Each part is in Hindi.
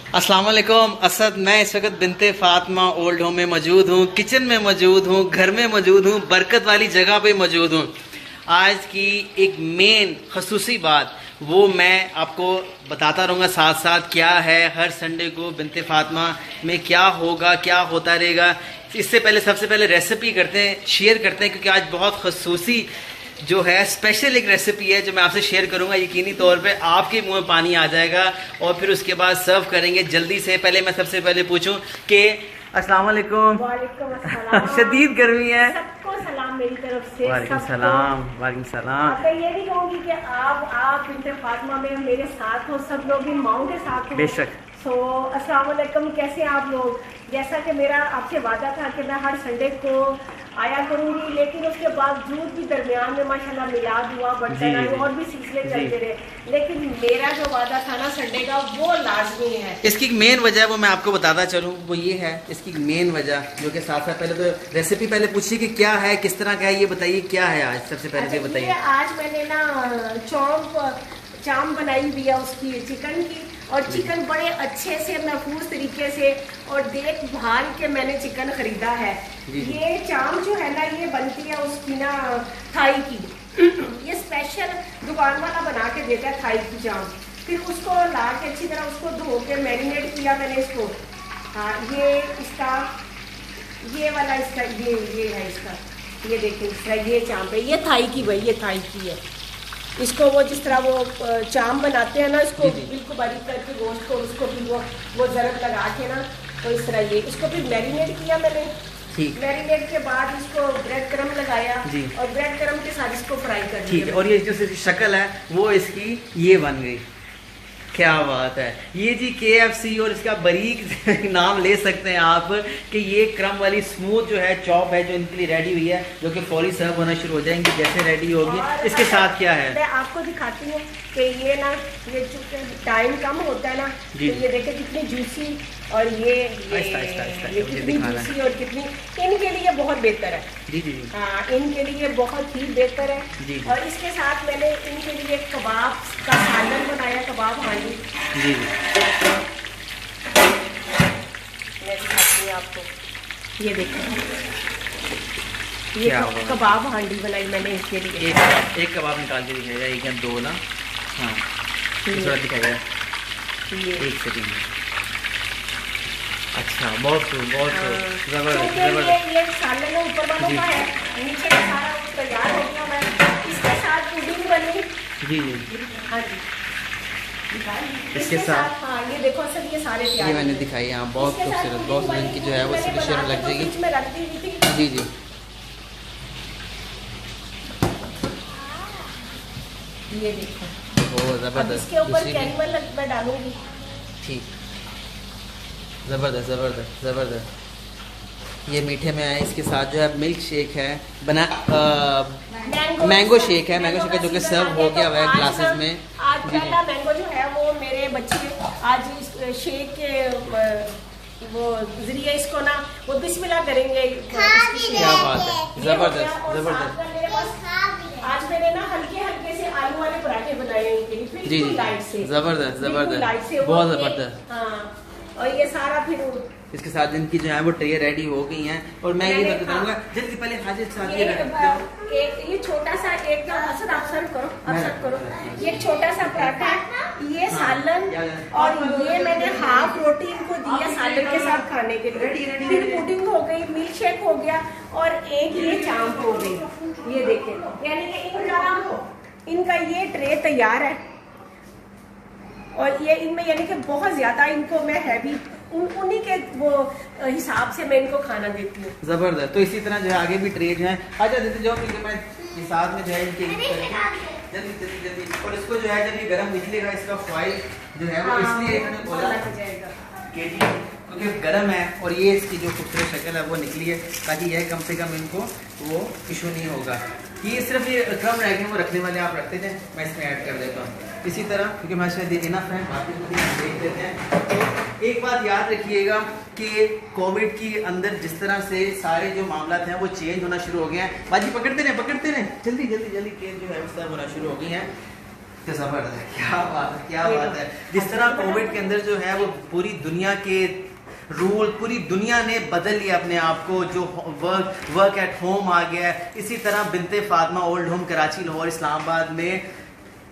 अस्सलाम वालेकुम असद। मैं इस वक्त बिनते फातिमा ओल्ड होम में मौजूद हूँ, किचन में मौजूद हूँ, घर में मौजूद हूँ, बरकत वाली जगह पे मौजूद हूँ। आज की एक मेन खसूसी बात वो मैं आपको बताता रहूँगा, साथ साथ क्या है हर संडे को बिनते फातिमा में क्या होगा, क्या होता रहेगा। इससे पहले सबसे पहले रेसिपी करते हैं, शेयर करते हैं, क्योंकि आज बहुत खसूसी जो है स्पेशल एक रेसिपी है जो मैं आपसे शेयर करूंगा। यकीनी तौर पे आपके मुंह में पानी आ जाएगा और फिर उसके बाद सर्व करेंगे जल्दी से। पहले मैं सबसे पहले पूछूं कि अस्सलाम वालेकुम। वालेकुम अस्सलाम। शदीद गर्मी है। सबको सलाम मेरी तरफ से। वालेकुम सलाम। वालेकुम सलाम। मैं ये नहीं कहूँगी कि आप बिनते फातिमा में मेरे साथ हो, सब लोग इन माओं के साथ हो। बेशक। अस्सलाम वालेकुम, कैसे हैं आप लोग। जैसा कि मेरा आपसे वादा था कि मैं हर संडे को आया करूंगी, लेकिन उसके बावजूद भी दरमियान में माशाल्लाह मिलाद हुआ, बढ़ते रहे और भी सिलसिले चलते रहे, लेकिन मेरा जो वादा था ना संडे का वो लाजमी है। इसकी मेन वजह वो मैं आपको बताता चलूँ, वो ये है इसकी मेन वजह, जो कि साथ साथ पहले तो रेसिपी पहले पूछिए कि क्या है, किस तरह का है, ये बताइए क्या है आज। सबसे पहले ये बताइए। आज मैंने ना चाम बनाई हुई है उसकी, चिकन की, और चिकन बड़े अच्छे से महफूज तरीके से और देखभाल के मैंने चिकन खरीदा है। ये चाम जो है ना ये बनती है उसकी ना थाई की। ये स्पेशल दुकान वाला बना के देता है थाई की चाम। फिर उसको ला के अच्छी तरह उसको धो के मैरिनेट किया मैंने इसको। हाँ, ये इसका ये वाला इसका ये है इसका, ये देखिए इसका ये चाम पे, ये थाई की भाई, ये थाई की है। इसको वो जिस तरह वो चाम बनाते हैं ना, इसको बिल्कुल बारीक करके गोश्त को उसको फिर वो ज़रब लगा के ना, तो इस तरह ये इसको फिर मैरिनेट किया मैंने। मैरिनेट के बाद इसको ब्रेड क्रम लगाया और ब्रेड क्रम के साथ इसको फ्राई कर दिया। ठीक है। और ये जो शक्ल है वो इसकी ये बन गई। क्या बात है। ये जी KFC और इसका बारीक नाम ले सकते हैं आप कि ये क्रम वाली स्मूथ जो है चॉप है जो इनके लिए रेडी हुई है, जो कि फौरी सर्व होना शुरू हो जाएंगी जैसे रेडी होगी। इसके साथ क्या है मैं आपको दिखाती हूँ कि ये ना, ये चूँकि टाइम कम होता है ना, तो ये देखे कितनी जूसी और ये कितनी जूसी और कितनी इनके लिए बहुत बेहतर है। जी जी। हाँ, इनके लिए बहुत ही बेहतर है जी। और इसके साथ मैंने इनके लिए कबाब का सालन बनाया, कबाब हांडी। जी जी। मैं दिखाती हूँ आपको, ये देखो ये कबाब हांडी बनाई मैंने इसके लिए। एक कबाब निकाल के दिखाएगा, एक या दो ना। हाँ, थोड़ा दिखाएगा एक सेकंड। अच्छा, बहुत जबरदस्त। ये सालन ऊपर वालों का है, नीचे का सारा तैयार हो गया। मैं इसके साथ पुडिंग बनी। जी जी। हाँ जी, इसके साथ हाँ, ये देखो सब ये सारे तैयार। ये मैंने दिखाई यहाँ, बहुत खूबसूरत, बहुत इनकी जो है वो सिलेक्शन लग जाएगी। जी जी। ये देखो बहुत जबरदस्त। इसके ऊपर कैरमल मैं डालूंगी। ठीक, जबरदस्त जबरदस्त जबरदस्त। ये मीठे में है, इसके साथ जो है मिल्क शेक है बना, मैंगो शेक है, मैंगो शेक है जो कि सर्व हो गया हुआ है ग्लासेस में। आज पहला मैंगो जो है वो मेरे बच्चे आज इस शेक के वो जरिए इसको ना वो बिस्मिल्लाह करेंगे। क्या बात है, जबरदस्त जबरदस्त। आज मैंने ना हल्के हल्के से आलू वाले पराठे बनाए इनके लिए, जी जी, जबरदस्त जबरदस्त, बहुत जबरदस्त। हाँ, और ये सारा फिर इसके साथ इनकी जो है वो ट्रे रेडी हो गई हैं। और मैं ये बताऊंगा जल्दी पहले हाजिर साथ ये छोटा सा एक असद आप सर्व करो, आप सर्व करो। ये छोटा सा पराठा, ये सालन, और ये मैंने हाफ रोटी इनको दिया सालन के साथ खाने के लिए। फिर पुडिंग हो गई, मिल्क शेक हो गया और एक ये चांप हो गई। ये देखें, यानी कि इनका ये ट्रे तैयार है। और ये इनमें यानी कि बहुत ज्यादा इनको मैं हैवी उन्हीं के वो हिसाब से मैं इनको खाना देती हूँ। जबरदस्त। तो इसी तरह जो है आगे भी ट्रे जो है आजा देते जाओ, क्योंकि मैं साथ में जो है इनके जल्दी जल्दी जल्दी। और इसको जो है जब ये गर्म निकलेगा इसका फॉइल जो है वो इसलिए इन्होंने बोला क्योंकि गर्म है और ये इसकी जो खूबसूरत शक्ल है वो निकली है, ताकि यह कम से कम इनको वो इशू नहीं होगा। ये सिर्फ ये क्रम रह गए वो रखने वाले आप रखते थे, मैं इसमें ऐड कर देता हूँ इसी तरह, क्योंकि मैं शायद इनफ है, बाकी देख लेते हैं। तो एक बात याद रखिएगा कि कोविड के अंदर जिस तरह से सारे जो मामला हैं वो चेंज होना शुरू हो गए हैं। बाजी पकड़ते रहे जल्दी जल्दी जल्दी, चेंज जो है वो सब होना शुरू हो गई हैं। जबरदस्त, क्या बात है, क्या बात है। जिस तरह कोविड के अंदर जो है वो पूरी दुनिया के रूल, पूरी दुनिया ने बदल लिया अपने आप को, जो वर्क एट होम आ गया है, इसी तरह बिनते फातिमा ओल्ड होम कराची, लाहौर, इस्लामाबाद में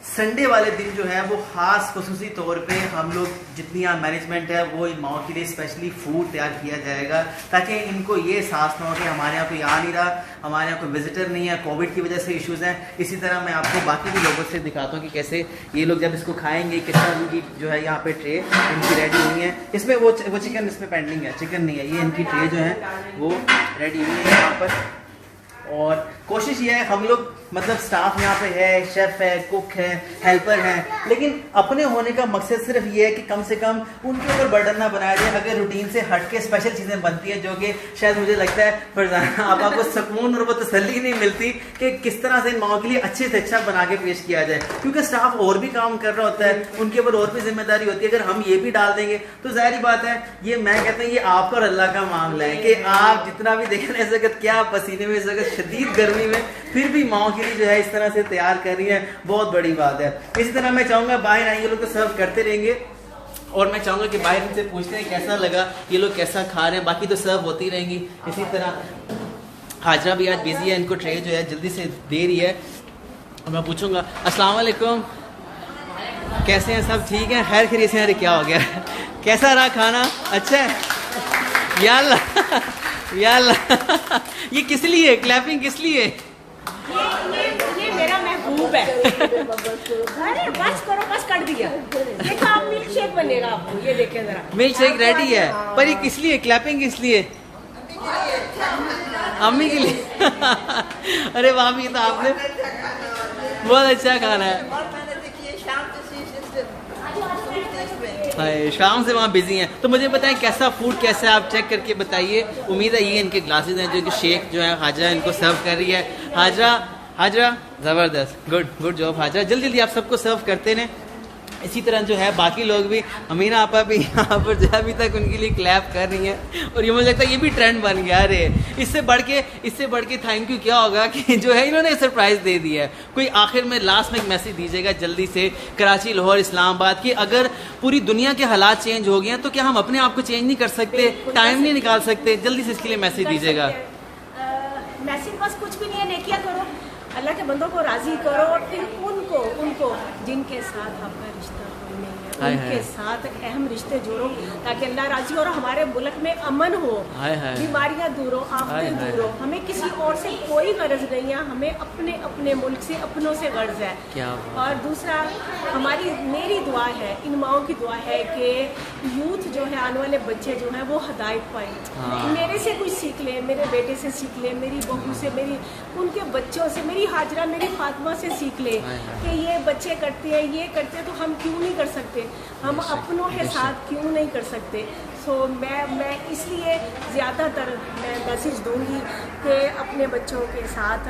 संडे वाले दिन जो है वो खास खुसूसी तौर पे हम लोग जितनी यहाँ मैनेजमेंट है वो इन माओ के लिए स्पेशली फूड तैयार किया जाएगा, ताकि इनको ये एहसास ना हो कि हमारे यहाँ कोई आ नहीं रहा, हमारे यहाँ कोई विजिटर नहीं है, कोविड की वजह से इश्यूज़ हैं। इसी तरह मैं आपको बाकी भी लोगों से दिखाता हूँ कि कैसे ये लोग जब इसको खाएंगे, किस तरह उनकी जो है यहाँ पे ट्रे इनकी रेडी हुई है। इसमें वो चिकन इसमें पेंडिंग है, चिकन नहीं है, ये इनकी ट्रे जो है वो रेडी हुई है यहाँ पर। और कोशिश ये है हम लोग मतलब स्टाफ यहाँ पे है, शेफ है, कुक है, हेल्पर है, लेकिन अपने होने का मकसद सिर्फ ये है कि कम से कम उनके ऊपर बर्डन ना बनाया जाए। अगर रूटीन से हट के स्पेशल चीज़ें बनती हैं जो कि शायद मुझे लगता है फरजाना आपको सुकून और वो तसल्ली नहीं मिलती कि किस तरह से इन माओ के लिए अच्छे से अच्छा बना के पेश किया जाए, क्योंकि स्टाफ और भी काम कर रहा होता है, उनके ऊपर और भी जिम्मेदारी होती है। अगर हम ये भी डाल देंगे तो जाहिर बात है, ये मैं कहता हूँ ये आपका और अल्लाह का मामला है कि आप जितना भी देखें इस वक्त क्या पसीने में, इस वक्त शदीद गर्मी में, फिर भी माओ के लिए जो है इस तरह से तैयार कर रही है, बहुत बड़ी बात है। इसी तरह मैं चाहूँगा बाहर आएंगे लोग तो सर्व करते रहेंगे, और मैं चाहूँगा कि बाहर इनसे पूछते हैं कैसा लगा, ये लोग कैसा खा रहे हैं, बाकी तो सर्व होती रहेंगी। इसी तरह हाजरा भी आज बिजी है, इनको ट्रे जो है जल्दी से दे रही है, और मैं पूछूंगा अस्सलाम वालेकुम, कैसे हैं सब, ठीक है, खैर खैरियत से? अरे क्या हो गया, कैसा रहा खाना? अच्छा है, या अल्लाह या अल्लाह। ये किस लिए क्लैपिंग, किस लिए? ये मेरा महबूब है। अरे बस करो, बस कर दिया। देखो आप मिल्क शेक बनेगा आपको, ये देखें जरा, मिल्क शेक रेडी है, पर ये किस लिए क्लैपिंग, किस लिए? अम्मी के लिए। अरे वाह, भी तो आपने बहुत अच्छा खाना है। शाम से वहाँ बिजी हैं, तो मुझे बताएं कैसा फूड कैसा है, आप चेक करके बताइए। उम्मीद है ये इनके ग्लासेस हैं जो कि शेक जो है हाजरा इनको सर्व कर रही है। हाजरा ज़बरदस्त, गुड जॉब हाजरा, जल्दी जल्दी आप सबको सर्व करते हैं। इसी तरह जो है बाकी लोग भी, अमीना आपा भी यहाँ पर जो अभी तक उनके लिए क्लैप कर रही हैं, और ये मुझे लगता है ये भी ट्रेंड बन गया। अरे इससे बढ़ के थैंक यू क्या होगा कि जो है इन्होंने सरप्राइज़ दे दिया है। कोई आखिर में लास्ट में एक मैसेज दीजिएगा जल्दी से कराची, लाहौर, इस्लामाबाद की, अगर पूरी दुनिया के हालात चेंज हो गए हैं तो क्या हम अपने आप को चेंज नहीं कर सकते, टाइम नहीं निकाल सकते? जल्दी से इसके लिए मैसेज दीजिएगा। मैसेज बस कुछ भी नहीं है, नेकिया करो, अल्लाह के बंदों को राजी करो, और फिर उनको जिनके साथ आपका रिश्ता कोई नहीं है उनके साथ अहम रिश्ते जोड़ो, ताकि अल्लाह राजी हो और हमारे मुल्क में अमन हो, बीमारियां दूर हो, आफतें दूर हो। हमें किसी और से कोई गर्ज नहीं है, हमें अपने मुल्क से, अपनों से गर्ज है। और दूसरा मेरी दुआ है, इन माओं की दुआ है कि यूथ जो है, आने वाले बच्चे जो है वो हदायत पाए, मेरे से कुछ सीख ले, मेरे बेटे से सीख ले, मेरी बहू से, उनके बच्चों से, मेरी हाजरा, मेरी फातिमा से सीख ले कि ये बच्चे करते हैं, ये करते हैं, तो हम क्यों नहीं कर सकते, हम अपनों के साथ क्यों नहीं कर सकते। सो मैं इसलिए ज़्यादातर मैं मैसेज दूंगी कि अपने बच्चों के साथ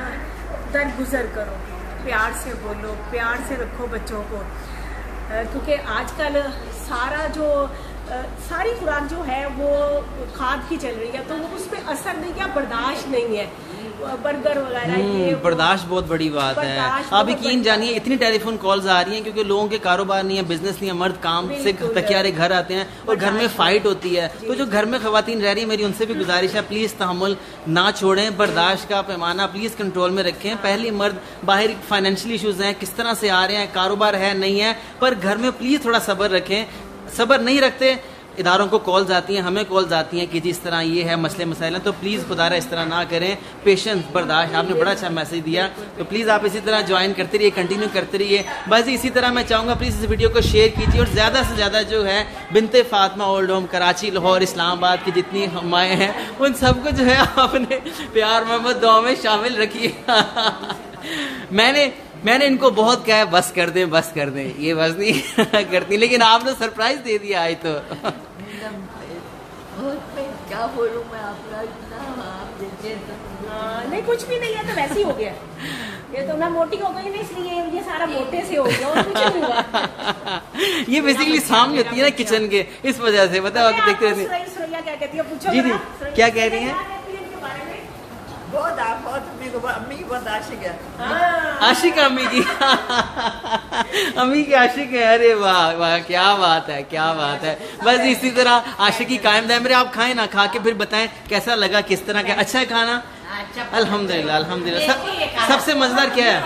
दरगुजर करो, प्यार से बोलो, प्यार से रखो बच्चों को, क्योंकि आजकल सारी खुराक जो है वो खाद की चल रही है, तो वो उस पर असर नहीं, क्या बर्दाश्त नहीं है, बर्गर वगैरह ये बर्दाश्त बहुत बड़ी बात है। आप यकीन जानिए इतनी टेलीफोन कॉल्स आ रही हैं क्योंकि लोगों के कारोबार नहीं है, बिजनेस नहीं है, मर्द काम से तकियारे घर आते हैं और घर में फाइट होती है। तो जो घर में खवातीन रह रही है, मेरी उनसे भी गुजारिश है, प्लीज़ तहम्मुल ना छोड़ें, बर्दाश्त का पैमाना प्लीज़ कंट्रोल में रखें। पहली मर्द बाहर फाइनेंशियल इशूज़ हैं, किस तरह से आ रहे हैं, कारोबार है नहीं है, पर घर में प्लीज़ थोड़ा सब्र रखें। सब्र नहीं रखते, इदारों को कॉल्स आती हैं, हमें कॉल्स आती हैं कि जी इस तरह ये है मसले मसाइल हैं, तो प्लीज़ खुदारा इस तरह ना करें, पेशेंस, बर्दाश्त। आपने बड़ा अच्छा मैसेज दिया, तो प्लीज़ आप इसी तरह ज्वाइन करते रहिए, कंटिन्यू करते रहिए। बस इसी तरह मैं चाहूँगा प्लीज़ इस वीडियो को शेयर कीजिए, और ज़्यादा से ज़्यादा जो है बिनते फातिमा ओल्ड होम कराची, लाहौर, इस्लामाबाद की जितनी हमाएँ हैं उन सबको जो है अपने प्यार मोहब्बत दुआ में शामिल रखिए। मैंने इनको बहुत कहा है बस कर दें, ये बस नहीं करती, लेकिन आपने सरप्राइज दे दिया आज तो। क्या बोलूं मैं, आपका नहीं कुछ भी नहीं है, तो वैसे ही हो गया, ये तो मैं मोटी हो गई ना, इसलिए ये सारा मोटे से हो गया, और कुछ नहीं हुआ। ये बेसिकली सामने होती है ना किचन के, इस वजह से बताओ, देखते रहते क्या कहती है, पूछो जी क्या कह रही है? बहुत बहुत अम्मी की बहुत आशिक है। हाँ। आशिक अम्मी की अम्मी की आशिक है। अरे वाह वाह, क्या बात है, क्या बात है। बस इसी तरह आशिकी कायम दायम रहे। आप खाएं ना, खा के फिर बताएं कैसा लगा, किस तरह का। अच्छा है खाना? अल्हम्दुलिल्लाह अल्हम्दुलिल्लाह। सबसे मजेदार क्या है?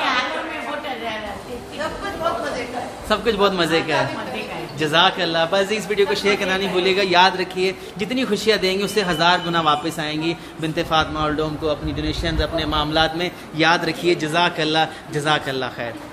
सब कुछ बहुत मजे का है। जज़ाक अल्लाह। बस इस वीडियो को शेयर करना नहीं भूलिएगा। याद रखिए, जितनी खुशियाँ देंगे उससे 1000 गुना वापस आएंगी। बिनते फातिमा ओल्ड होम को अपनी डोनेशन, अपने मामलात में याद रखिए। जज़ाक अल्लाह, जज़ाक अल्लाह खैर।